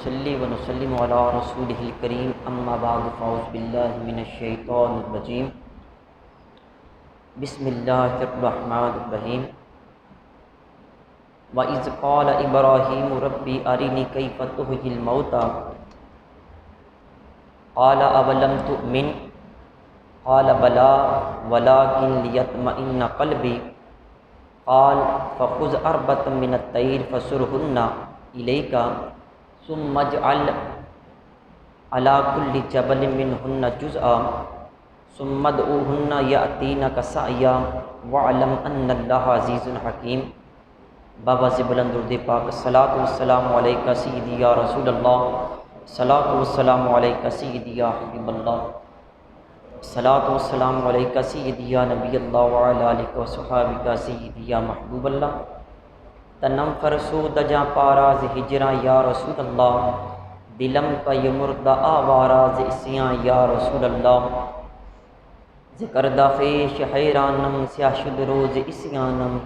ونصلي ونسلم على رسوله الكريم اما بعد فاعوذ بالله من الشيطان الرجيم بسم الله الرحمن الرحيم وَإِذْ قَالَ إِبْرَاهِيمُ رَبِّ أَرِنِي كَيْفَ تُحْيِي الْمَوْتَى قَالَ أَوَلَمْ تُؤْمِنْ قَالَ بَلَى وَلَكِنْ لِيَطْمَئِنَّ قَلْبِي قال فخذ أربعة من الطير فصرهن إليك ثم اجعل على كل جبل منهن جزءا ثم ادعوهن يأتينك سعيا واعلم أن الله عزيز حكيم۔ بابا سے بلند درود پاک، الصلاۃ والسلام علیکہ سیدی یا رسول اللہ، الصلاۃ والسلام علیکہ سیدی یا حبیب اللہ، الصلاۃ والسلام علیکہ سیدی یا نبی اللہ وعلی آلہ وصحبہ سیدی یا محبوب اللہ۔ تنم فرسود جاں پاراز ہجراں یا رسول اللہ، دلم کا یہ مردہ آواراز اسیاں یا رسول اللہ۔ ذکر دا خیش حیرانم سیاہ شد روز اسیانم،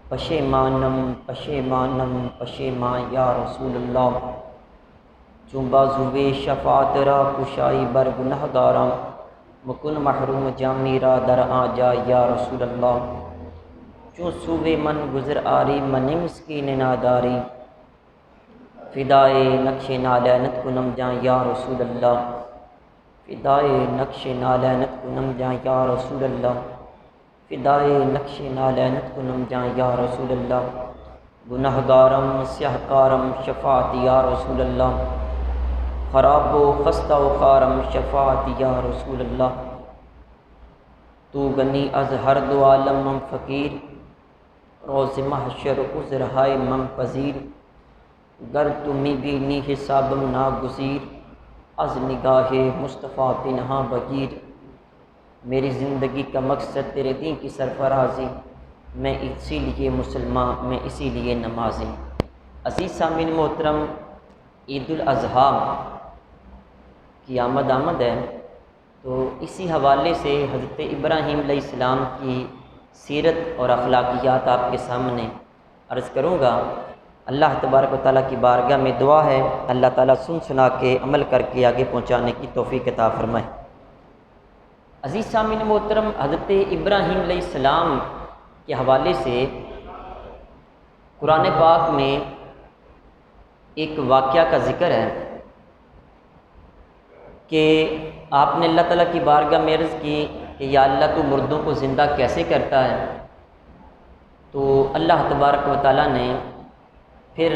پشیمانم پشیمانم پشیمان یا رسول اللہ۔ چون بازوے شفاعت را کشائی بر گنہگاراں، مکن محروم جامی را در آجا یا رسول اللہ۔ چون سوے من گزر آری من مسکین ناداری، فدائے نقش نالینت کنم جاں یا رسول اللہ، فدائے نقش نالینت کنم جاں یا رسول اللہ، فدائے نقش نالینت کنم جاں یا رسول اللہ۔ گنہگارم سیاہکارم شفاعت یا رسول اللہ، خراب و خستہ و خارم شفاعت یا رسول اللہ۔ تو غنی از ہر دو عالم من فقیر، روز محشر عذر ہائے من پذیر۔ گر تمی بینی حسابم ناگزیر، از نگاہ مصطفیٰ پنہاں بگیر۔ میری زندگی کا مقصد تیرے دین کی سرفرازی، میں اسی لیے مسلمان، میں اسی لیے نمازی۔ عزیز سامعین محترم، عید الاضحیٰ کی آمد ہے، تو اسی حوالے سے حضرت ابراہیم علیہ السلام کی سیرت اور اخلاقیات آپ کے سامنے عرض کروں گا۔ اللہ تبارک و تعالیٰ کی بارگاہ میں دعا ہے، اللہ تعالیٰ سن سنا کے عمل کر کے آگے پہنچانے کی توفیق عطا فرمائے۔ عزیز سامعین محترم، حضرت ابراہیم علیہ السلام کے حوالے سے قرآن پاک میں ایک واقعہ کا ذکر ہے کہ آپ نے اللہ تعالیٰ کی بارگاہ میں عرض کی کہ یا اللہ تو مردوں کو زندہ کیسے کرتا ہے؟ تو اللہ تبارک و تعالیٰ نے پھر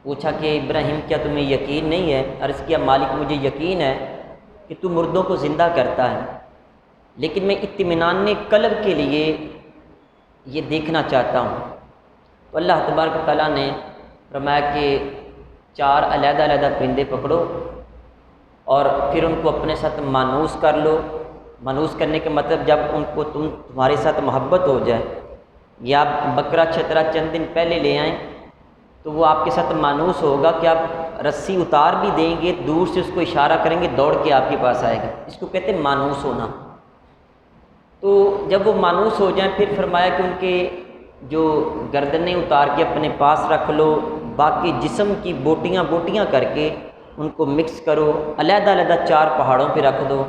پوچھا کہ ابراہیم کیا تمہیں یقین نہیں ہے؟ عرض کیا مالک مجھے یقین ہے کہ تو مردوں کو زندہ کرتا ہے، لیکن میں اطمینان قلب کے لیے یہ دیکھنا چاہتا ہوں۔ تو اللہ تبارک و تعالیٰ نے فرمایا کہ 4 علیحدہ علیحدہ پرندے پکڑو اور پھر ان کو اپنے ساتھ مانوس کر لو۔ مانوس کرنے کے مطلب جب ان کو تمہارے ساتھ محبت ہو جائے، یا آپ بکرا چھترا چند دن پہلے لے آئیں تو وہ آپ کے ساتھ مانوس ہوگا کہ آپ رسی اتار بھی دیں گے، دور سے اس کو اشارہ کریں گے، دوڑ کے آپ کے پاس آئے گا۔ اس کو کہتے ہیں مانوس ہونا۔ تو جب وہ مانوس ہو جائیں پھر فرمایا کہ ان کے جو گردنیں اتار کے اپنے پاس رکھ لو، باقی جسم کی بوٹیاں بوٹیاں کر کے ان کو مکس کرو، علیحدہ علیحدہ 4 پہاڑوں پہ رکھ دو۔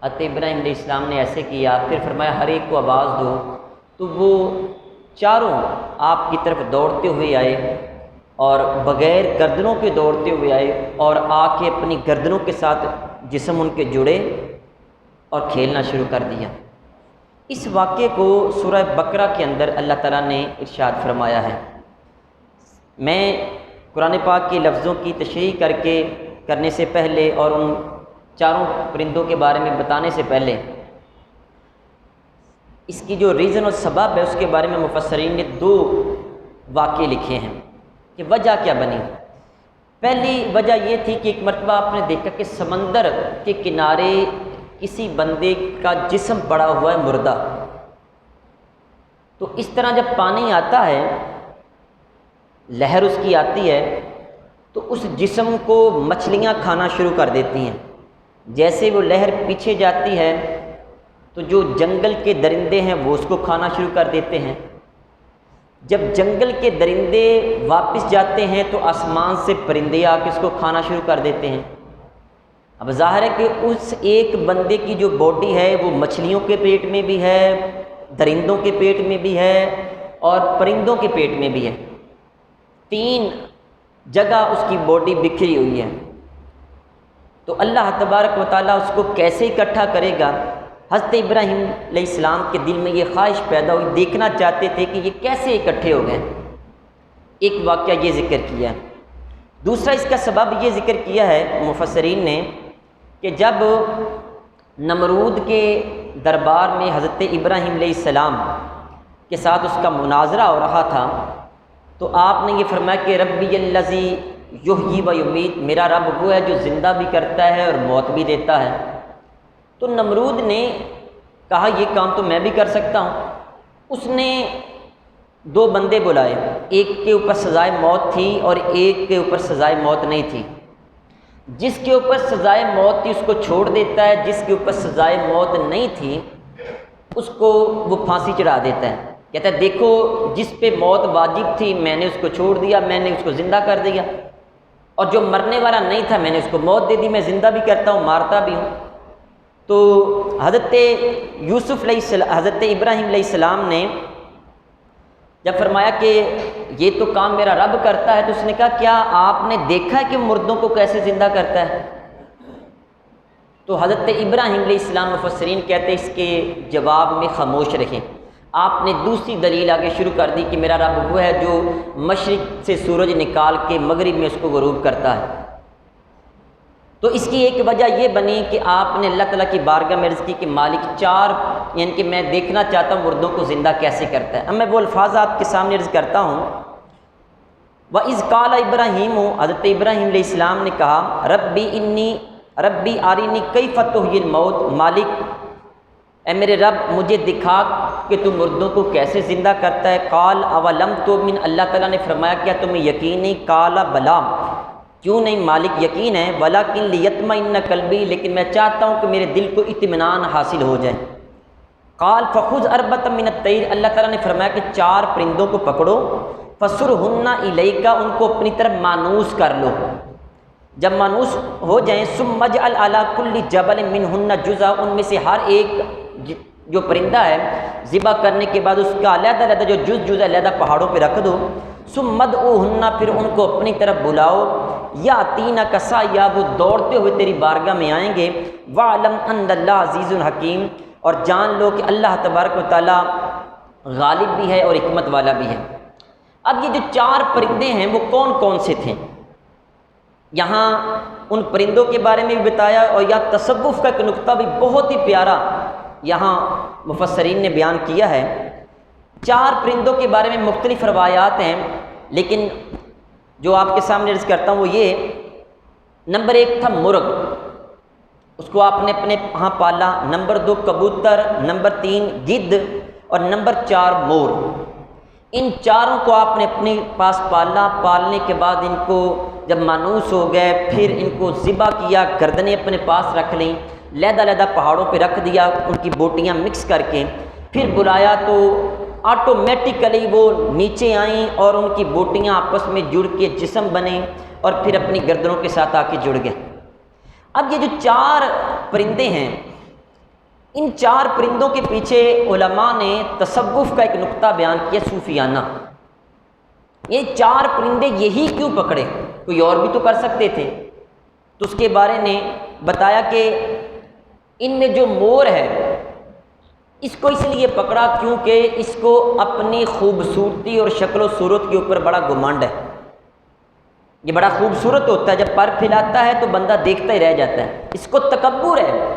حضرت ابراہیم علیہ السلام نے ایسے کیا، پھر فرمایا ہر ایک کو آواز دو، تو وہ چاروں آپ کی طرف دوڑتے ہوئے آئے اور بغیر گردنوں کے دوڑتے ہوئے آئے اور آ کے اپنی گردنوں کے ساتھ جسم ان کے جڑے اور کھیلنا شروع کر دیا۔ اس واقعے کو سورہ بقرہ کے اندر اللہ تعالیٰ نے ارشاد فرمایا ہے۔ میں قرآن پاک کے لفظوں کی تشریح کرنے سے پہلے اور ان 4 پرندوں کے بارے میں بتانے سے پہلے اس کی جو ریزن اور سبب ہے اس کے بارے میں مفسرین نے 2 واقعے لکھے ہیں کہ وجہ کیا بنی۔ پہلی وجہ یہ تھی کہ ایک مرتبہ آپ نے دیکھا کہ سمندر کے کنارے کسی بندے کا جسم پڑا ہوا ہے مردہ۔ تو اس طرح جب پانی آتا ہے، لہر اس کی آتی ہے، تو اس جسم کو مچھلیاں کھانا شروع کر دیتی ہیں۔ جیسے وہ لہر پیچھے جاتی ہے تو جو جنگل کے درندے ہیں وہ اس کو کھانا شروع کر دیتے ہیں۔ جب جنگل کے درندے واپس جاتے ہیں تو آسمان سے پرندے آ کے اس کو کھانا شروع کر دیتے ہیں۔ اب ظاہر ہے کہ اس ایک بندے کی جو باڈی ہے وہ مچھلیوں کے پیٹ میں بھی ہے، درندوں کے پیٹ میں بھی ہے اور پرندوں کے پیٹ میں بھی ہے، 3 جگہ اس کی باڈی بکھری ہوئی ہے۔ تو اللہ تبارک و تعالیٰ اس کو کیسے اکٹھا کرے گا؟ حضرت ابراہیم علیہ السلام کے دل میں یہ خواہش پیدا ہوئی، دیکھنا چاہتے تھے کہ یہ کیسے اکٹھے ہو گئے۔ ایک واقعہ یہ ذکر کیا۔ دوسرا اس کا سبب یہ ذکر کیا ہے مفسرین نے کہ جب نمرود کے دربار میں حضرت ابراہیم علیہ السلام کے ساتھ اس کا مناظرہ ہو رہا تھا تو آپ نے یہ فرمایا کہ ربی الذی یحیی و یمیت، میرا رب وہ ہے جو زندہ بھی کرتا ہے اور موت بھی دیتا ہے۔ تو نمرود نے کہا یہ کام تو میں بھی کر سکتا ہوں۔ اس نے 2 بندے بلائے، ایک کے اوپر سزائے موت تھی اور ایک کے اوپر سزائے موت نہیں تھی۔ جس کے اوپر سزائے موت تھی اس کو چھوڑ دیتا ہے، جس کے اوپر سزائے موت نہیں تھی اس کو وہ پھانسی چڑھا دیتا ہے۔ کہتا ہے دیکھو جس پہ موت واجب تھی میں نے اس کو چھوڑ دیا، میں نے اس کو زندہ کر دیا، اور جو مرنے والا نہیں تھا میں نے اس کو موت دے دی، میں زندہ بھی کرتا ہوں مارتا بھی ہوں۔ تو حضرت حضرت ابراہیم علیہ السلام نے جب فرمایا کہ یہ تو کام میرا رب کرتا ہے تو اس نے کہا کیا آپ نے دیکھا ہے کہ مردوں کو کیسے زندہ کرتا ہے؟ تو حضرت ابراہیم علیہ السلام مفسرین کہتے ہیں اس کے جواب میں خاموش رہے۔ آپ نے دوسری دلیل آگے شروع کر دی کہ میرا رب وہ ہے جو مشرق سے سورج نکال کے مغرب میں اس کو غروب کرتا ہے۔ تو اس کی ایک وجہ یہ بنی کہ آپ نے اللہ تعالیٰ کی بارگاہ میں عرض کی کہ مالک 4 یعنی کہ میں دیکھنا چاہتا ہوں مردوں کو زندہ کیسے کرتا ہے۔ اب میں وہ الفاظ آپ کے سامنے عرض کرتا ہوں۔ وَإِذْ قَالَ إِبْرَاهِيمُ، حضرت ابراہیم علیہ السلام نے کہا ربی آرینی کیف تحیی الموت، مالک اے میرے رب مجھے دکھا کہ تو مردوں کو کیسے زندہ کرتا ہے۔ قال اولم تؤمن، اللہ تعالیٰ نے فرمایا کیا تمہیں یقین نہیں؟ قال بلا، کیوں نہیں مالک یقین ہے، ولکن لیطمئن قلبی، لیکن میں چاہتا ہوں کہ میرے دل کو اطمینان حاصل ہو جائے۔ قال فخذ اربعۃ من الطیر، اللہ تعالیٰ نے فرمایا کہ 4 پرندوں کو پکڑو، فصرہن الیک، ان کو اپنی طرف مانوس کر لو، جب مانوس ہو جائیں ثم اجعل علی کل جبل منہن جزء، ان میں سے ہر ایک جو پرندہ ہے ذبح کرنے کے بعد اس کا علیحدہ علیحدہ جو جز علیحدہ پہاڑوں پہ رکھ دو، ثم ادعوہن، پھر ان کو اپنی طرف بلاؤ، یاتینک سعیا، وہ دوڑتے ہوئے تیری بارگاہ میں آئیں گے، وعلم ان اللہ عزیز حکیم، اور جان لو کہ اللہ تبارک و تعالیٰ غالب بھی ہے اور حکمت والا بھی ہے۔ اب یہ جو 4 پرندے ہیں وہ کون کون سے تھے؟ یہاں ان پرندوں کے بارے میں بھی بتایا، اور یا تصوف کا ایک نقطہ بھی بہت ہی پیارا یہاں مفسرین نے بیان کیا ہے۔ 4 پرندوں کے بارے میں مختلف روایات ہیں، لیکن جو آپ کے سامنے عرض کرتا ہوں وہ یہ، نمبر 1 تھا مرغ، اس کو آپ نے اپنے ہاں پالا، نمبر 2 کبوتر، نمبر 3 گدھ، اور نمبر 4 مور۔ ان 4 کو آپ نے اپنے پاس پالا، پالنے کے بعد ان کو جب مانوس ہو گئے پھر ان کو ذبح کیا، گردنیں اپنے پاس رکھ لیں، علیحدہ علیحدہ پہاڑوں پہ رکھ دیا، ان کی بوٹیاں مکس کر کے، پھر بلایا تو آٹومیٹیکلی وہ نیچے آئیں اور ان کی بوٹیاں آپس میں جڑ کے جسم بنے اور پھر اپنی گردنوں کے ساتھ آ کے جڑ گئے۔ اب یہ جو 4 پرندے ہیں، ان 4 پرندوں کے پیچھے علماء نے تصوف کا ایک نقطہ بیان کیا صوفیانہ۔ یہ 4 پرندے یہی کیوں پکڑے؟ کوئی اور بھی تو کر سکتے تھے، تو اس کے بارے میں بتایا کہ ان میں جو مور ہے اس کو اس لیے پکڑا کیونکہ اس کو اپنی خوبصورتی اور شکل و صورت کے اوپر بڑا گھمنڈ ہے۔ یہ بڑا خوبصورت ہوتا ہے، جب پر پھیلاتا ہے تو بندہ دیکھتا ہی رہ جاتا ہے۔ اس کو تکبر ہے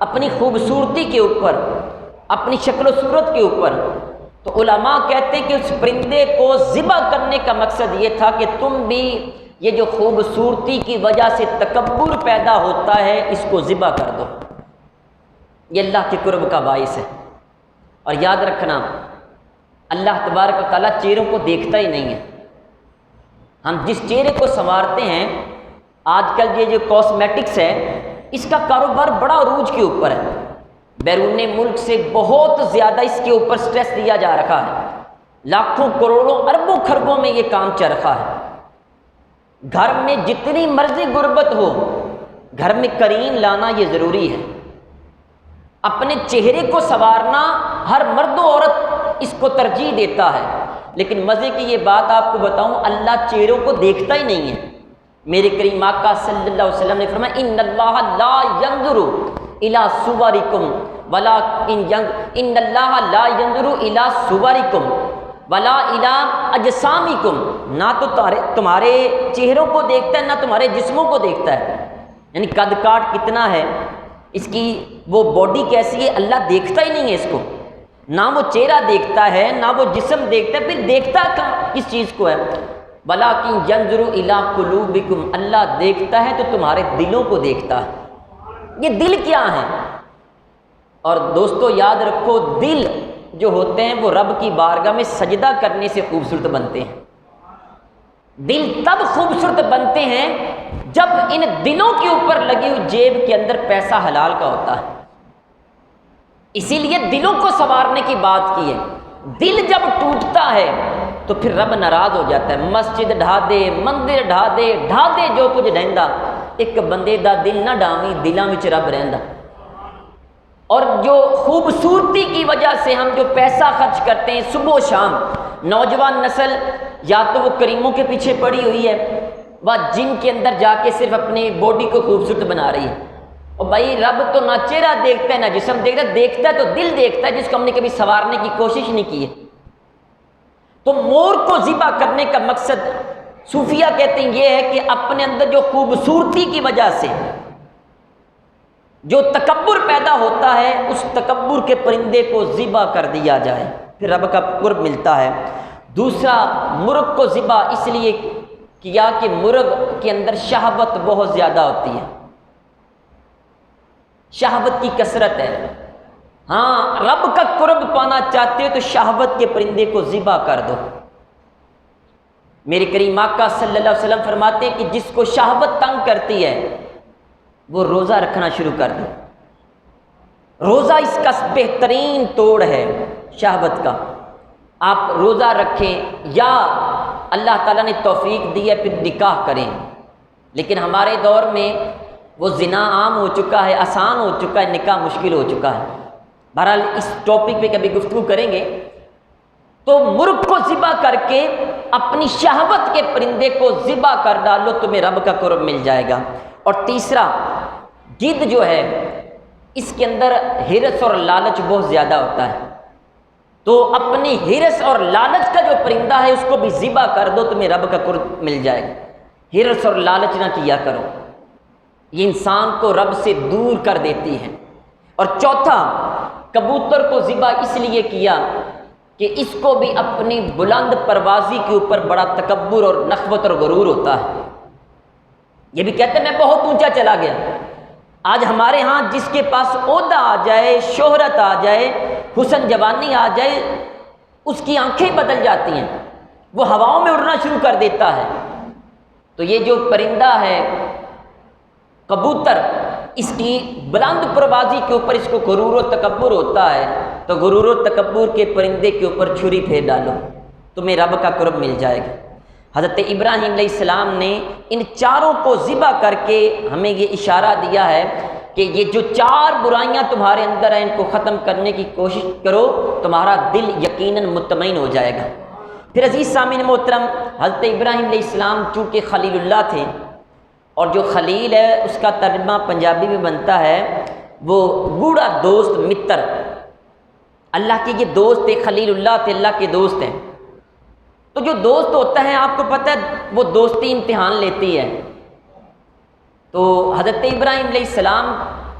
اپنی خوبصورتی کے اوپر، اپنی شکل و صورت کے اوپر۔ تو علماء کہتے ہیں کہ اس پرندے کو ذبح کرنے کا مقصد یہ تھا کہ تم بھی یہ جو خوبصورتی کی وجہ سے تکبر پیدا ہوتا ہے اس کو ذبح کر دو، یہ اللہ کے قرب کا باعث ہے۔ اور یاد رکھنا اللہ تبارک و تعالیٰ چہروں کو دیکھتا ہی نہیں ہے۔ ہم جس چہرے کو سنوارتے ہیں، آج کل یہ جو کاسمیٹکس ہے اس کا کاروبار بڑا عروج کے اوپر ہے، بیرون ملک سے بہت زیادہ اس کے اوپر سٹریس دیا جا رہا ہے، لاکھوں کروڑوں اربوں خربوں میں یہ کام چل رہا ہے۔ گھر میں جتنی مرضی غربت ہو، گھر میں کریم لانا یہ ضروری ہے۔ اپنے چہرے کو سنوارنا ہر مرد و عورت اس کو ترجیح دیتا ہے، لیکن مزے کی یہ بات آپ کو بتاؤں، اللہ چہروں کو دیکھتا ہی نہیں ہے۔ میرے کریم آقا صلی اللہ علیہ وسلم نے فرمایا ان اللہ لا ينظر الی صورکم ولا ان اللہ لا ينظر الی صورکم ولا الی اجسامکم، نہ تو تمہارے چہروں کو دیکھتا ہے، نہ تمہارے جسموں کو دیکھتا ہے، یعنی قد کاٹ کتنا ہے، اس کی وہ باڈی کیسی ہے، اللہ دیکھتا ہی نہیں ہے اس کو، نہ وہ چہرہ دیکھتا ہے نہ وہ جسم دیکھتا ہے، پھر دیکھتا کس چیز کو ہے؟ وَلَٰكِن يَنظُرُ إِلَىٰ قُلُوبِكُمْ، اللہ دیکھتا ہے تو تمہارے دلوں کو دیکھتا ہے۔ یہ دل کیا ہیں؟ اور دوستو یاد رکھو، دل جو ہوتے ہیں وہ رب کی بارگاہ میں سجدہ کرنے سے خوبصورت بنتے ہیں۔ دل تب خوبصورت بنتے ہیں جب ان دلوں کے اوپر لگی ہوئی جیب کے اندر پیسہ حلال کا ہوتا ہے، اسی لیے دلوں کو سنوارنے کی بات کی ہے۔ دل جب ٹوٹتا ہے تو پھر رب ناراض ہو جاتا ہے۔ مسجد ڈھا دے، مندر ڈھا دے جو کچھ ڈھیندا، ایک بندے دا دل نہ ڈاویں، دلاں وچ رب رہندا۔ اور جو خوبصورتی کی وجہ سے ہم جو پیسہ خرچ کرتے ہیں صبح و شام، نوجوان نسل یا تو وہ کریموں کے پیچھے پڑی ہوئی ہے، وہ جن کے اندر جا کے صرف اپنی باڈی کو خوبصورت بنا رہی ہے۔ اور بھائی رب تو نہ چہرہ دیکھتا ہے نہ جسم دیکھتا ہے تو دل دیکھتا ہے، جس کو ہم نے کبھی سنوارنے کی کوشش نہیں کی ہے۔ تو مور کو ذبح کرنے کا مقصد صوفیہ کہتے ہیں یہ ہے کہ اپنے اندر جو خوبصورتی کی وجہ سے جو تکبر پیدا ہوتا ہے، اس تکبر کے پرندے کو ذبح کر دیا جائے، پھر رب کا قرب ملتا ہے۔ دوسرا، مرغ کو ذبح اس لیے کیا کہ مرغ کے اندر شہوت بہت زیادہ ہوتی ہے، شہوت کی کثرت ہے۔ ہاں، رب کا قرب پانا چاہتے ہو تو شہوت کے پرندے کو ذبح کر دو۔ میرے کریم آقا صلی اللہ علیہ وسلم فرماتے ہیں کہ جس کو شہوت تنگ کرتی ہے وہ روزہ رکھنا شروع کر دے۔ روزہ اس کا بہترین توڑ ہے شہوت کا۔ آپ روزہ رکھیں یا اللہ تعالیٰ نے توفیق دی ہے پھر نکاح کریں، لیکن ہمارے دور میں وہ زنا عام ہو چکا ہے، آسان ہو چکا ہے، نکاح مشکل ہو چکا ہے۔ بہرحال اس ٹاپک پہ کبھی گفتگو کریں گے۔ تو مرغ کو ذبح کر کے اپنی شہوت کے پرندے کو ذبح کر ڈالو، تمہیں رب کا قرب مل جائے گا۔ اور تیسرا، گدھ جو ہے اس کے اندر ہرس اور لالچ بہت زیادہ ہوتا ہے، تو اپنی ہرس اور لالچ کا جو پرندہ ہے اس کو بھی ذبح کر دو، تمہیں رب کا قرب مل جائے گا۔ ہرس اور لالچ نہ کیا کرو، یہ انسان کو رب سے دور کر دیتی ہے۔ اور چوتھا، کبوتر کو ذبح اس لیے کیا کہ اس کو بھی اپنی بلند پروازی کے اوپر بڑا تکبر اور نخوت اور غرور ہوتا ہے۔ یہ بھی کہتے ہیں میں بہت اونچا چلا گیا۔ آج ہمارے ہاں جس کے پاس عہدہ آ جائے، شہرت آ جائے، حسن جوانی آ جائے، اس کی آنکھیں بدل جاتی ہیں، وہ ہواؤں میں اڑنا شروع کر دیتا ہے۔ تو یہ جو پرندہ ہے کبوتر، اس کی بلند پروازی کے اوپر اس کو غرور و تکبر ہوتا ہے، تو غرور و تکبر کے پرندے کے اوپر چھری پھیر ڈالو، تمہیں رب کا قرب مل جائے گا۔ حضرت ابراہیم علیہ السلام نے ان چاروں کو ذبح کر کے ہمیں یہ اشارہ دیا ہے کہ یہ جو چار برائیاں تمہارے اندر ہیں ان کو ختم کرنے کی کوشش کرو، تمہارا دل یقیناً مطمئن ہو جائے گا۔ پھر عزیز سامعین محترم، حضرت ابراہیم علیہ السلام چونکہ خلیل اللہ تھے، اور جو خلیل ہے اس کا ترجمہ پنجابی میں بنتا ہے وہ گوڑا دوست، متر، اللہ کے یہ دوست تھے، خلیل اللہ تھے، اللہ کے دوست ہیں۔ تو جو دوست ہوتا ہے آپ کو پتہ ہے وہ دوستی امتحان لیتی ہے۔ تو حضرت ابراہیم علیہ السلام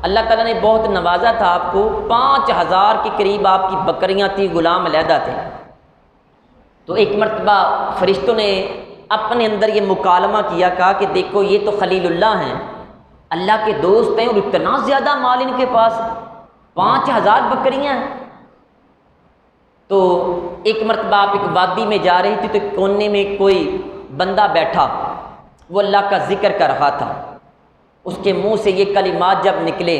اللہ تعالیٰ نے بہت نوازا تھا آپ کو، 5000 کے قریب آپ کی بکریاں تھیں، غلام علیحدہ تھے۔ تو ایک مرتبہ فرشتوں نے اپنے اندر یہ مکالمہ کیا، کہا کہ دیکھو یہ تو خلیل اللہ ہیں، اللہ کے دوست ہیں، اور اتنا زیادہ مال ان کے پاس، 5000 بکریاں ہیں۔ تو ایک مرتبہ آپ ایک وادی میں جا رہی تھی تو کونے میں کوئی بندہ بیٹھا، وہ اللہ کا ذکر کر رہا تھا، اس کے منہ سے یہ کلمات جب نکلے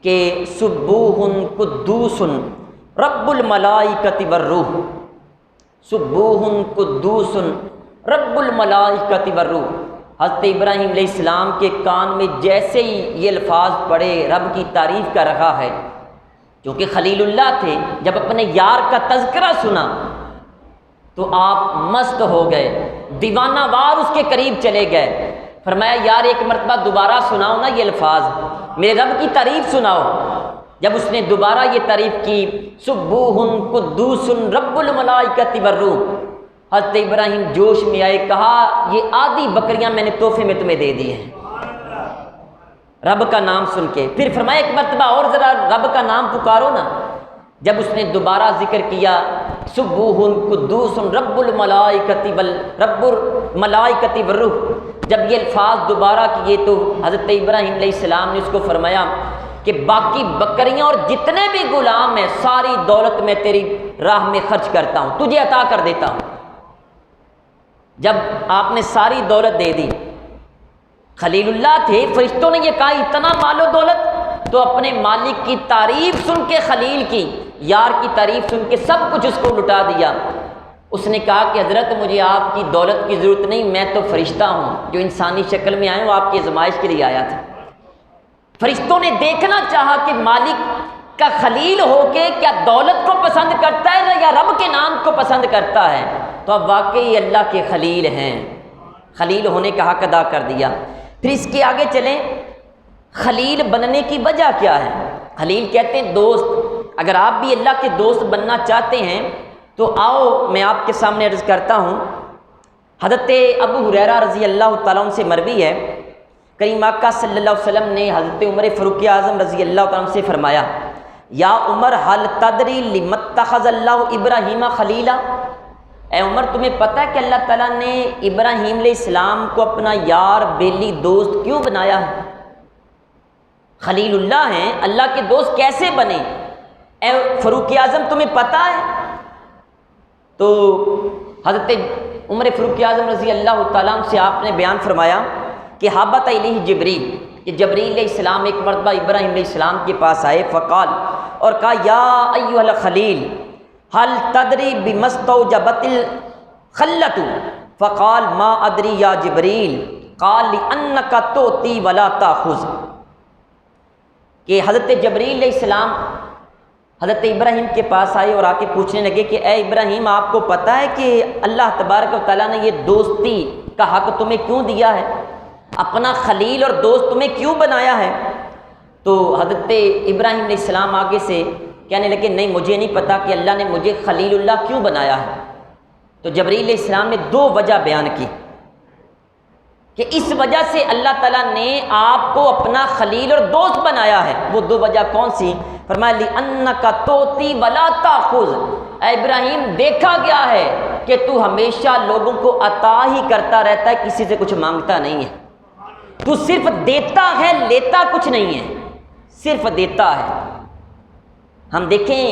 کہ سبوح قدوس رب الملائکۃ والروح، سبوح قدوس رب الملائکۃ والروح۔ حضرت ابراہیم علیہ السلام کے کان میں جیسے ہی یہ الفاظ پڑھے رب کی تعریف کر رہا ہے، چونکہ خلیل اللہ تھے، جب اپنے یار کا تذکرہ سنا تو آپ مست ہو گئے، دیوانہ وار اس کے قریب چلے گئے۔ فرمایا یار ایک مرتبہ دوبارہ سناؤ نا یہ الفاظ، میرے رب کی تعریف سناؤ۔ جب اس نے دوبارہ یہ تعریف کی، سبوح قدوس رب الملائکۃ والروح، حضرت ابراہیم جوش میں آئے، کہا یہ آدھی بکریاں میں نے تحفے میں تمہیں دے دی ہیں رب کا نام سن کے۔ پھر فرمایا ایک مرتبہ اور ذرا رب کا نام پکارو نا۔ جب اس نے دوبارہ ذکر کیا سبوح قدوس رب الملائکۃ والروح، جب یہ الفاظ دوبارہ کیے تو حضرت ابراہیم علیہ السلام نے اس کو فرمایا کہ باقی بکریاں اور جتنے بھی غلام ہیں ساری دولت میں تیری راہ میں خرچ کرتا ہوں، تجھے عطا کر دیتا ہوں۔ جب آپ نے ساری دولت دے دی، خلیل اللہ تھے، فرشتوں نے یہ کہا اتنا مال و دولت، تو اپنے مالک کی تعریف سن کے، خلیل کی یار کی تعریف سن کے سب کچھ اس کو لٹا دیا۔ اس نے کہا کہ حضرت مجھے آپ کی دولت کی ضرورت نہیں، میں تو فرشتہ ہوں جو انسانی شکل میں آیا ہوں، آپ کی آزمائش کے لیے آیا تھا۔ فرشتوں نے دیکھنا چاہا کہ مالک کا خلیل ہو کے کیا دولت کو پسند کرتا ہے یا رب کے نام کو پسند کرتا ہے، تو اب واقعی اللہ کے خلیل ہیں، خلیل ہونے کا حق ادا کر دیا۔ پھر اس کے آگے چلیں، خلیل بننے کی وجہ کیا ہے؟ خلیل کہتے ہیں دوست۔ اگر آپ بھی اللہ کے دوست بننا چاہتے ہیں تو آؤ میں آپ کے سامنے عرض کرتا ہوں۔ حضرت ابو ہریرہ رضی اللہ تعالیٰ عنہ سے مروی ہے، کریم آقا صلی اللہ علیہ وسلم نے حضرت عمر فاروق اعظم رضی اللہ تعالیٰ عنہ سے فرمایا، یا عمر حل تدری لم اتخذ اللہ ابراہیم خلیلا، اے عمر تمہیں پتہ ہے کہ اللہ تعالیٰ نے ابراہیم علیہ السلام کو اپنا یار بیلی دوست کیوں بنایا ہے؟ خلیل اللہ ہیں، اللہ کے دوست کیسے بنے؟ اے فاروق اعظم تمہیں پتہ ہے؟ تو حضرت عمر فاروق اعظم رضی اللہ تعالیٰ عنہ سے آپ نے بیان فرمایا کہ حبت الیہ جبریل، کہ جبریل علیہ السلام ایک مرتبہ ابراہیم علیہ السلام کے پاس آئے، فقال، اور کہا یا ایھا الخلیل حل تدری بمستوجبت الخلۃ، فقال ما ادری یا جبریل، قال لانک تؤتی ولا تاخذ، کہ حضرت جبریل علیہ السلام حضرت ابراہیم کے پاس آئے اور آ کے پوچھنے لگے کہ اے ابراہیم آپ کو پتہ ہے کہ اللہ تبارک و تعالیٰ نے یہ دوستی کا حق تمہیں کیوں دیا ہے، اپنا خلیل اور دوست تمہیں کیوں بنایا ہے؟ تو حضرت ابراہیم علیہ السلام آگے سے کہنے لگے نہیں مجھے نہیں پتا کہ اللہ نے مجھے خلیل اللہ کیوں بنایا ہے۔ تو جبریل علیہ السلام نے دو وجہ بیان کی کہ اس وجہ سے اللہ تعالیٰ نے آپ کو اپنا خلیل اور دوست بنایا ہے۔ وہ دو وجہ کون سی؟ فرمایا لِأَنَّكَ تُؤْتِي وَلَا تَأْخُذُ، اے ابراہیم دیکھا گیا ہے کہ تو ہمیشہ لوگوں کو عطا ہی کرتا رہتا ہے، کسی سے کچھ مانگتا نہیں ہے، تو صرف دیتا ہے، لیتا کچھ نہیں ہے، صرف دیتا ہے۔ ہم دیکھیں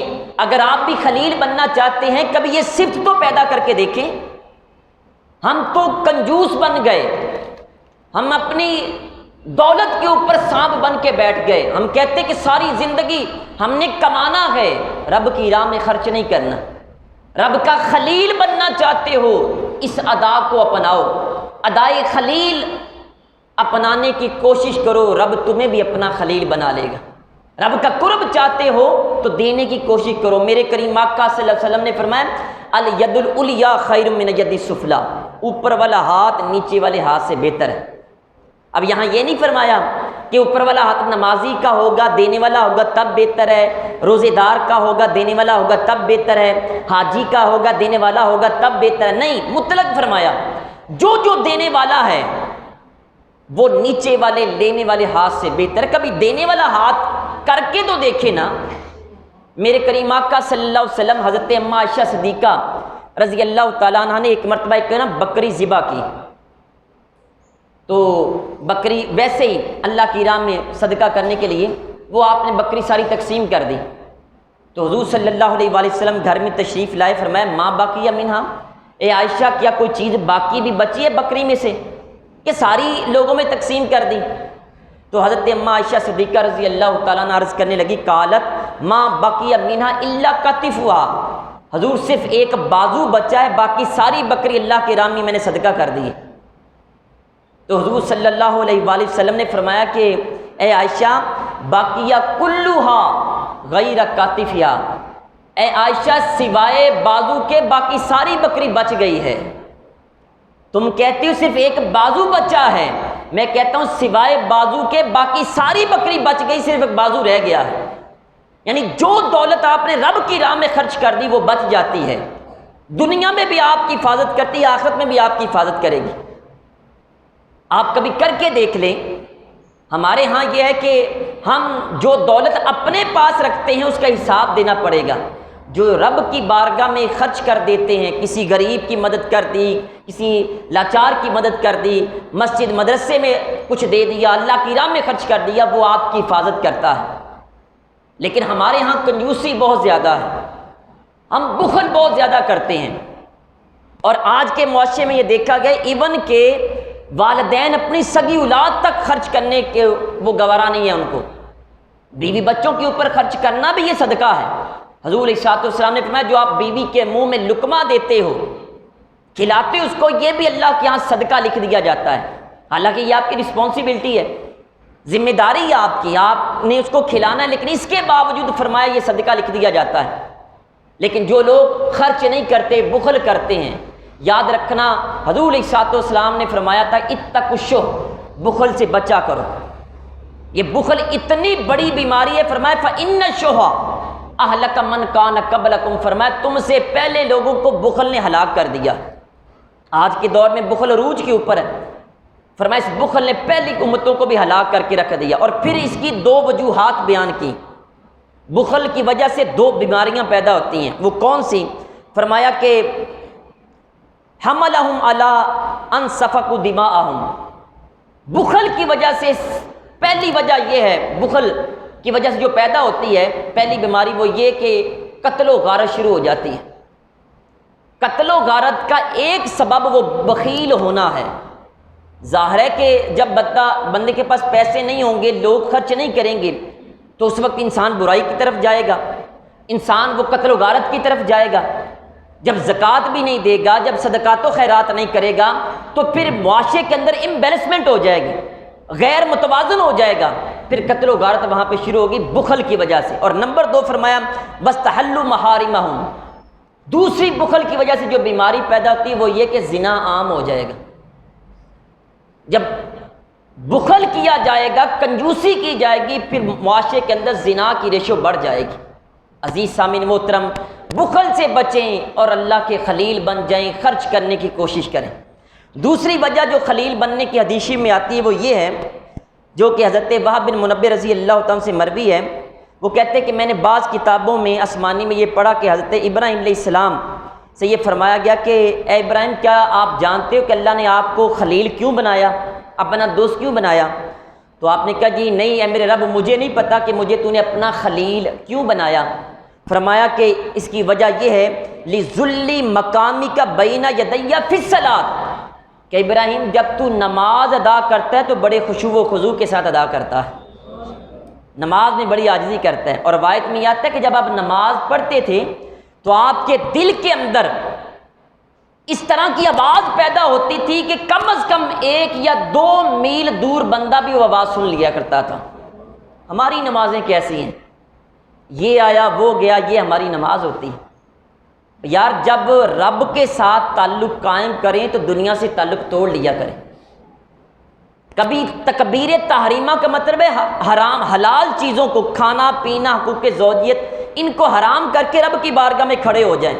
اگر آپ بھی خلیل بننا چاہتے ہیں کبھی یہ صفت تو پیدا کر کے دیکھیں۔ ہم تو کنجوس بن گئے، ہم اپنی دولت کے اوپر سانپ بن کے بیٹھ گئے، ہم کہتے کہ ساری زندگی ہم نے کمانا ہے، رب کی راہ میں خرچ نہیں کرنا۔ رب کا خلیل بننا چاہتے ہو اس ادا کو اپناؤ، ادائے خلیل اپنانے کی کوشش کرو، رب تمہیں بھی اپنا خلیل بنا لے گا۔ رب کا قرب چاہتے ہو تو دینے کی کوشش کرو۔ میرے کریم آقا صلی اللہ علیہ وسلم نے فرمایا الید العلیٰ خیر من الید السفلیٰ، اوپر والا ہاتھ نیچے والے ہاتھ سے بہتر ہے۔ اب یہاں یہ نہیں فرمایا کہ اوپر والا ہاتھ نمازی کا ہوگا دینے والا ہوگا تب بہتر ہے، روزے دار کا ہوگا دینے والا ہوگا تب بہتر ہے، حاجی کا ہوگا دینے والا ہوگا تب بہتر ہے، نہیں، مطلق فرمایا جو دینے والا ہے وہ نیچے والے لینے والے ہاتھ سے بہتر ہے۔ کبھی دینے والا ہاتھ کر کے تو دیکھے نا۔ میرے کریم آقا صلی اللہ علیہ وسلم حضرت اماں عائشہ صدیقہ رضی اللہ تعالیٰ عنہ نے ایک مرتبہ ایک بکری ذبح کی، تو بکری ویسے ہی اللہ کی راہ میں صدقہ کرنے کے لیے وہ آپ نے بکری ساری تقسیم کر دی، تو حضور صلی اللہ علیہ وآلہ وسلم گھر میں تشریف لائے، فرمایا ماں باقی منہا، اے عائشہ کیا کوئی چیز باقی بھی بچی ہے بکری میں سے کہ ساری لوگوں میں تقسیم کر دی؟ تو حضرت اماں عائشہ صدیقہ رضی اللہ تعالیٰ عنہ عرض کرنے لگی قالت ماں بقی منہا الا قطفها، حضور صرف ایک بازو بچا ہے، باقی ساری بکری اللہ کے راہ میں میں نے صدقہ کر دی ہے۔ تو حضور صلی اللہ علیہ وآلہ وسلم نے فرمایا کہ اے عائشہ باقیہ کلھا غیر کاتفیا، اے عائشہ سوائے بازو کے باقی ساری بکری بچ گئی ہے۔ تم کہتی ہو صرف ایک بازو بچا ہے، میں کہتا ہوں سوائے بازو کے باقی ساری بکری بچ گئی، صرف ایک بازو رہ گیا ہے۔ یعنی جو دولت آپ نے رب کی راہ میں خرچ کر دی وہ بچ جاتی ہے، دنیا میں بھی آپ کی حفاظت کرتی ہے، آخرت میں بھی آپ کی حفاظت کرے گی۔ آپ کبھی کر کے دیکھ لیں، ہمارے ہاں یہ ہے کہ ہم جو دولت اپنے پاس رکھتے ہیں اس کا حساب دینا پڑے گا، جو رب کی بارگاہ میں خرچ کر دیتے ہیں، کسی غریب کی مدد کر دی، کسی لاچار کی مدد کر دی، مسجد مدرسے میں کچھ دے دیا، اللہ کی راہ میں خرچ کر دیا، وہ آپ کی حفاظت کرتا ہے۔ لیکن ہمارے ہاں کنجوسی بہت زیادہ ہے، ہم بخل بہت زیادہ کرتے ہیں، اور آج کے معاشرے میں یہ دیکھا گیا ایون کہ والدین اپنی سگی اولاد تک خرچ کرنے کے وہ گوارا نہیں ہے ان کو، بیوی بچوں کے اوپر خرچ کرنا بھی یہ صدقہ ہے۔ حضور علیہ السلام نے فرمایا جو آپ بیوی کے منہ میں لقمہ دیتے ہو، کھلاتے اس کو، یہ بھی اللہ کے یہاں صدقہ لکھ دیا جاتا ہے۔ حالانکہ یہ آپ کی رسپانسبلٹی ہے، ذمہ داری ہے آپ کی، آپ نے اس کو کھلانا ہے، لیکن اس کے باوجود فرمایا یہ صدقہ لکھ دیا جاتا ہے۔ لیکن جو لوگ خرچ نہیں کرتے، بخل کرتے ہیں، یاد رکھنا حضور علیہ السلام نے فرمایا تھا اتقوا الشح، بخل سے بچا کرو، یہ بخل اتنی بڑی بیماری ہے۔ فرمایا فإن الشح اہلک من کان قبلکم، فرمایا تم سے پہلے لوگوں کو بخل نے ہلاک کر دیا۔ آج کے دور میں بخل عروج کے اوپر ہے، فرمایا اس بخل نے پہلی امتوں کو بھی ہلاک کر کے رکھ دیا۔ اور پھر اس کی دو وجوہات بیان کی، بخل کی وجہ سے دو بیماریاں پیدا ہوتی ہیں، وہ کون سی؟ فرمایا کہ حملہم علی ان سفکوا دماءہم، بخل کی وجہ سے پہلی وجہ یہ ہے، بخل کی وجہ سے جو پیدا ہوتی ہے پہلی بیماری وہ یہ کہ قتل و غارت شروع ہو جاتی ہے۔ قتل و غارت کا ایک سبب وہ بخیل ہونا ہے۔ ظاہر ہے کہ جب بندے کے پاس پیسے نہیں ہوں گے، لوگ خرچ نہیں کریں گے، تو اس وقت انسان برائی کی طرف جائے گا، انسان وہ قتل و غارت کی طرف جائے گا۔ جب زکوٰۃ بھی نہیں دے گا، جب صدقات و خیرات نہیں کرے گا، تو پھر معاشرے کے اندر امبیلنسمنٹ ہو جائے گی، غیر متوازن ہو جائے گا، پھر قتل و غارت وہاں پہ شروع ہوگی بخل کی وجہ سے۔ اور نمبر دو فرمایا واستحلوا محارمہم، دوسری بخل کی وجہ سے جو بیماری پیدا ہوتی ہے وہ یہ کہ زنا عام ہو جائے گا۔ جب بخل کیا جائے گا، کنجوسی کی جائے گی، پھر معاشرے کے اندر زنا کی ریشو بڑھ جائے گی۔ عزیز سامعین محترم، بخل سے بچیں اور اللہ کے خلیل بن جائیں، خرچ کرنے کی کوشش کریں۔ دوسری وجہ جو خلیل بننے کی حدیث میں آتی ہے وہ یہ ہے، جو کہ حضرت وہب بن منبہ رضی اللہ تعالیٰ سے مروی ہے، وہ کہتے ہیں کہ میں نے بعض کتابوں میں آسمانی میں یہ پڑھا کہ حضرت ابراہیم علیہ السلام سے یہ فرمایا گیا کہ اے ابراہیم کیا آپ جانتے ہو کہ اللہ نے آپ کو خلیل کیوں بنایا، اپنا دوست کیوں بنایا؟ تو آپ نے کہا جی نہیں اے میرے رب، مجھے نہیں پتا کہ مجھے تو نے اپنا خلیل کیوں بنایا۔ فرمایا کہ اس کی وجہ یہ ہے لِذُلِّ مَقَامِكَ بَيْنَ يَدَيَّ فِي الصَّلَاةِ، کہ ابراہیم جب تو نماز ادا کرتا ہے تو بڑے خشوع و خضوع کے ساتھ ادا کرتا ہے، نماز میں بڑی عاجزی کرتا ہے۔ اور روایت میں یہ آتا ہے کہ جب آپ نماز پڑھتے تھے تو آپ کے دل کے اندر اس طرح کی آواز پیدا ہوتی تھی کہ کم از کم 1 یا 2 میل دور بندہ بھی وہ آواز سن لیا کرتا تھا۔ ہماری نمازیں کیسی ہیں؟ یہ آیا وہ گیا، یہ ہماری نماز ہوتی ہے۔ یار جب رب کے ساتھ تعلق قائم کریں تو دنیا سے تعلق توڑ لیا کریں۔ کبھی تکبیر تحریمہ کا مطلب ہے حرام حلال چیزوں کو، کھانا پینا، حقوق زوجیت، ان کو حرام کر کے رب کی بارگاہ میں کھڑے ہو جائیں،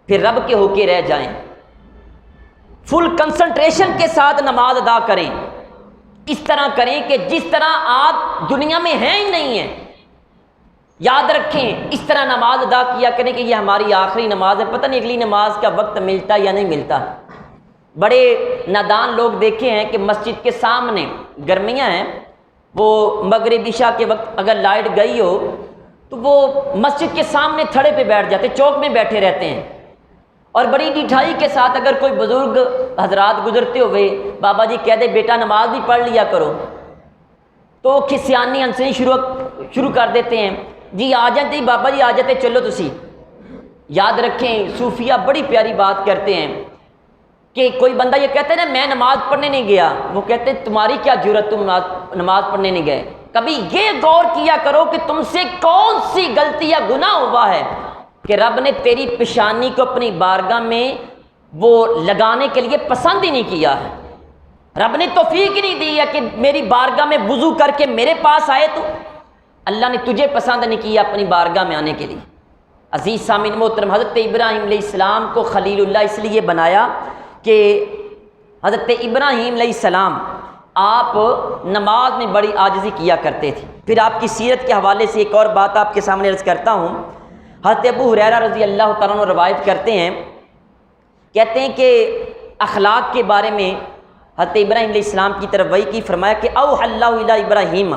پھر رب کے ہو کے رہ جائیں، فل کنسنٹریشن کے ساتھ نماز ادا کریں، اس طرح کریں کہ جس طرح آپ دنیا میں ہیں ہی نہیں ہیں۔ یاد رکھیں اس طرح نماز ادا کیا کریں کہ یہ ہماری آخری نماز ہے، پتہ نہیں اگلی نماز کا وقت ملتا یا نہیں ملتا۔ بڑے نادان لوگ دیکھے ہیں کہ مسجد کے سامنے، گرمیاں ہیں، وہ مغرب عشاء کے وقت اگر لائٹ گئی ہو تو وہ مسجد کے سامنے تھڑے پہ بیٹھ جاتے، چوک میں بیٹھے رہتے ہیں، اور بڑی ڈٹھائی کے ساتھ اگر کوئی بزرگ حضرات گزرتے ہوئے بابا جی کہہ دے بیٹا نماز بھی پڑھ لیا کرو، تو کھسیانی ہنسنی شروع کر دیتے ہیں، جی آ جاتے بابا جی آ جاتے، چلو تسی یاد رکھیں صوفیہ بڑی پیاری بات کرتے ہیں کہ کوئی بندہ یہ کہتا ہے نا میں نماز پڑھنے نہیں گیا، وہ کہتے ہیں تمہاری کیا جرت، تم نماز پڑھنے نہیں گئے؟ کبھی یہ غور کیا کرو کہ تم سے کون سی غلطی یا گناہ ہوا ہے کہ رب نے تیری پیشانی کو اپنی بارگاہ میں وہ لگانے کے لیے پسند ہی نہیں کیا ہے۔ رب نے توفیق ہی نہیں دی ہے کہ میری بارگاہ میں وضو کر کے میرے پاس آئے، تو اللہ نے تجھے پسند نہیں کیا اپنی بارگاہ میں آنے کے لیے۔ عزیز سامعین محترم، حضرت ابراہیم علیہ السلام کو خلیل اللہ اس لیے بنایا کہ حضرت ابراہیم علیہ السلام آپ نماز میں بڑی عاجزی کیا کرتے تھے۔ پھر آپ کی سیرت کے حوالے سے ایک اور بات آپ کے سامنے عرض کرتا ہوں۔ حضرت ابو ہریرہ رضی اللہ تعالیٰ عنہ روایت کرتے ہیں، کہتے ہیں کہ اخلاق کے بارے میں حضرت ابراہیم علیہ السلام کی طرف وحی کی، فرمایا کہ اوحی اللہ الی ابراہیم،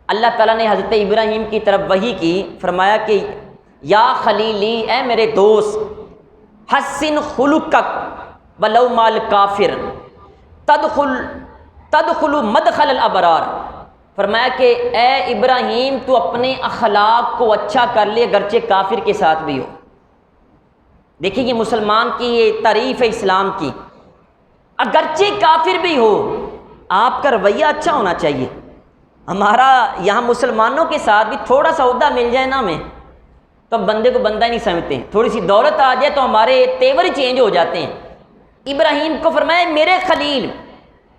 اللہ تعالیٰ نے حضرت ابراہیم کی طرف وحی کی، فرمایا کہ یا خلیلی، اے میرے دوست، حسن خلقک ولو مال کافر تدخل مدخل الابرار، فرمایا کہ اے ابراہیم تو اپنے اخلاق کو اچھا کر لے اگرچہ کافر کے ساتھ بھی ہو۔ دیکھیں یہ مسلمان کی یہ تعریف ہے اسلام کی، اگرچہ کافر بھی ہو آپ کا رویہ اچھا ہونا چاہیے۔ ہمارا یہاں مسلمانوں کے ساتھ بھی تھوڑا سا عہدہ مل جائے نا ہمیں تو بندے کو بندہ ہی نہیں سمجھتے ہیں، تھوڑی سی دولت آ جائے تو ہمارے تیور ہی چینج ہو جاتے ہیں۔ ابراہیم کو فرمایا میرے خلیل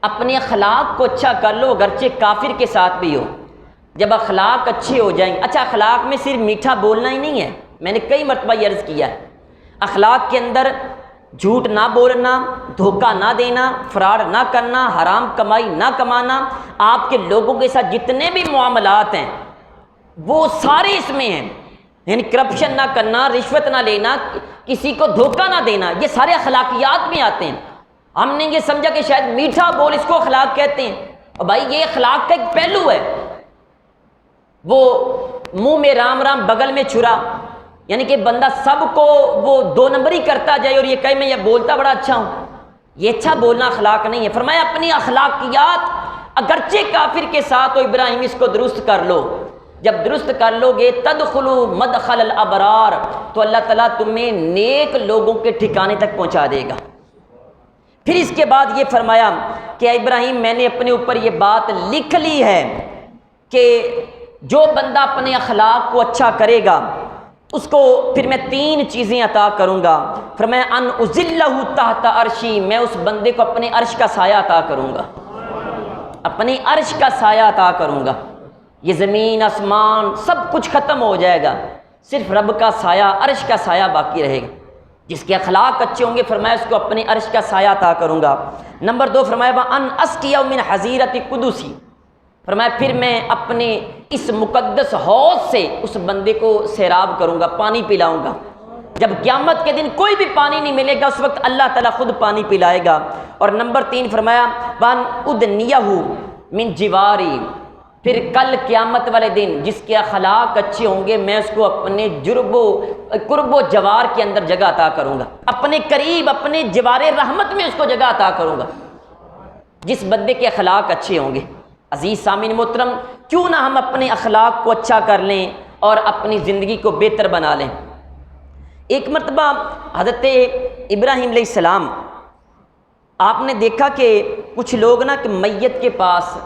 اپنے اخلاق کو اچھا کر لو اگرچہ کافر کے ساتھ بھی ہو۔ جب اخلاق اچھے ہو جائیں، اچھا اخلاق میں صرف میٹھا بولنا ہی نہیں ہے، میں نے کئی مرتبہ یہ عرض کیا ہے، اخلاق کے اندر جھوٹ نہ بولنا، دھوکہ نہ دینا، فراڈ نہ کرنا، حرام کمائی نہ کمانا، آپ کے لوگوں کے ساتھ جتنے بھی معاملات ہیں وہ سارے اس میں ہیں، یعنی کرپشن نہ کرنا، رشوت نہ لینا، کسی کو دھوکہ نہ دینا، یہ سارے اخلاقیات میں آتے ہیں۔ ہم نے یہ سمجھا کہ شاید میٹھا بول اس کو اخلاق کہتے ہیں، اور بھائی یہ اخلاق کا ایک پہلو ہے۔ وہ منہ میں رام رام بغل میں چھرا، یعنی کہ بندہ سب کو وہ دو نمبری کرتا جائے اور یہ کہے میں یہ بولتا بڑا اچھا ہوں، یہ اچھا بولنا اخلاق نہیں ہے۔ فرمایا اپنی اخلاقیات اگرچہ کافر کے ساتھ ہو ابراہیم اس کو درست کر لو، جب درست کر لو گے تدخلوا مدخل الابرار تو اللہ تعالیٰ تمہیں نیک لوگوں کے ٹھکانے تک پہنچا دے گا۔ پھر اس کے بعد یہ فرمایا کہ ابراہیم میں نے اپنے اوپر یہ بات لکھ لی ہے کہ جو بندہ اپنے اخلاق کو اچھا کرے گا اس کو پھر میں 3 چیزیں عطا کروں گا۔ فرمایا ان اذلہ تحت عرشی، میں اس بندے کو اپنے عرش کا سایہ عطا کروں گا، اپنی عرش کا سایہ عطا کروں گا۔ یہ زمین آسمان سب کچھ ختم ہو جائے گا، صرف رب کا سایہ، عرش کا سایہ باقی رہے گا۔ جس کے اخلاق اچھے ہوں گے فرمایا اس کو اپنے عرش کا سایہ عطا کروں گا۔ نمبر 2 فرمایا وَأَنْ أَسْقِيَ مِنْ حَظِيرَةِ قُدُسِ، فرمایا پھر میں اپنے اس مقدس حوض سے اس بندے کو سیراب کروں گا، پانی پلاؤں گا۔ جب قیامت کے دن کوئی بھی پانی نہیں ملے گا اس وقت اللہ تعالیٰ خود پانی پلائے گا۔ اور نمبر 3 فرمایا وَأَنْ أُدْنِيَهُ مِنْ جِوَارِي، پھر کل قیامت والے دن جس کے اخلاق اچھے ہوں گے میں اس کو اپنے قرب و جوار کے اندر جگہ عطا کروں گا، اپنے قریب، اپنے جوار رحمت میں اس کو جگہ عطا کروں گا جس بندے کے اخلاق اچھے ہوں گے۔ عزیز سامعین محترم، کیوں نہ ہم اپنے اخلاق کو اچھا کر لیں اور اپنی زندگی کو بہتر بنا لیں۔ ایک مرتبہ حضرت ابراہیم علیہ السلام آپ نے دیکھا کہ کچھ لوگ نا کہ میت کے پاس،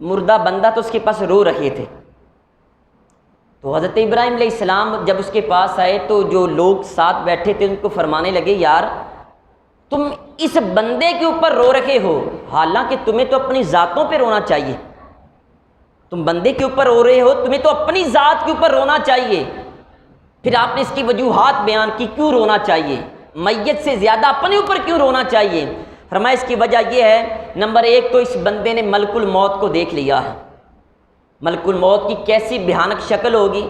مردہ بندہ تو اس کے پاس رو رہے تھے، تو حضرت ابراہیم علیہ السلام جب اس کے پاس آئے تو جو لوگ ساتھ بیٹھے تھے ان کو فرمانے لگے یار تم اس بندے کے اوپر رو رہے ہو، حالانکہ تمہیں تو اپنی ذاتوں پہ رونا چاہیے، تم بندے کے اوپر رو رہے ہو، تمہیں تو اپنی ذات کے اوپر رونا چاہیے۔ پھر آپ نے اس کی وجوہات بیان کی کیوں رونا چاہیے، میت سے زیادہ اپنے اوپر کیوں رونا چاہیے۔ فرمایا اس کی وجہ یہ ہے، نمبر 1 تو اس بندے نے ملک الموت کو دیکھ لیا ہے، ملک الموت کی کیسی بھیانک شکل ہوگی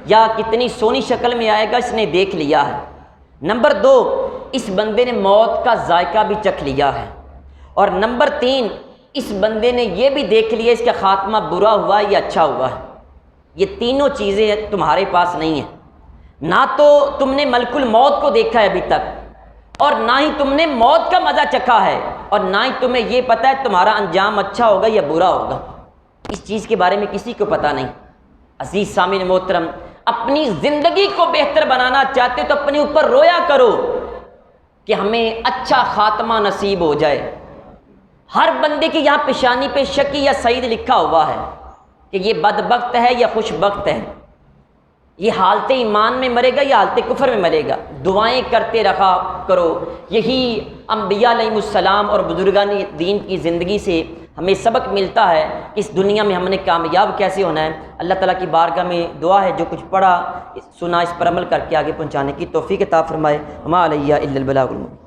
یا کتنی سونی شکل میں آئے گا اس نے دیکھ لیا ہے۔ نمبر 2 اس بندے نے موت کا ذائقہ بھی چکھ لیا ہے، اور نمبر 3 اس بندے نے یہ بھی دیکھ لیا اس کا خاتمہ برا ہوا یا اچھا ہوا ہے۔ یہ تینوں چیزیں تمہارے پاس نہیں ہیں، نہ تو تم نے ملک الموت کو دیکھا ہے ابھی تک، اور نہ ہی تم نے موت کا مزہ چکھا ہے، اور نہ ہی تمہیں یہ پتہ ہے تمہارا انجام اچھا ہوگا یا برا ہوگا، اس چیز کے بارے میں کسی کو پتہ نہیں۔ عزیز سامعین محترم، اپنی زندگی کو بہتر بنانا چاہتے تو اپنے اوپر رویا کرو کہ ہمیں اچھا خاتمہ نصیب ہو جائے۔ ہر بندے کی یہاں پیشانی پہ شقی یا سعید لکھا ہوا ہے کہ یہ بدبخت ہے یا خوش بخت ہے، یہ حالت ایمان میں مرے گا یا حالت کفر میں مرے گا۔ دعائیں کرتے رہا کرو۔ یہی انبیاء علیہ السلام اور بزرگان دین کی زندگی سے ہمیں سبق ملتا ہے کہ اس دنیا میں ہم نے کامیاب کیسے ہونا ہے۔ اللہ تعالیٰ کی بارگاہ میں دعا ہے جو کچھ پڑھا سنا اس پر عمل کر کے آگے پہنچانے کی توفیق عطا فرمائے۔ وما علیہ الا البلاغ المبین۔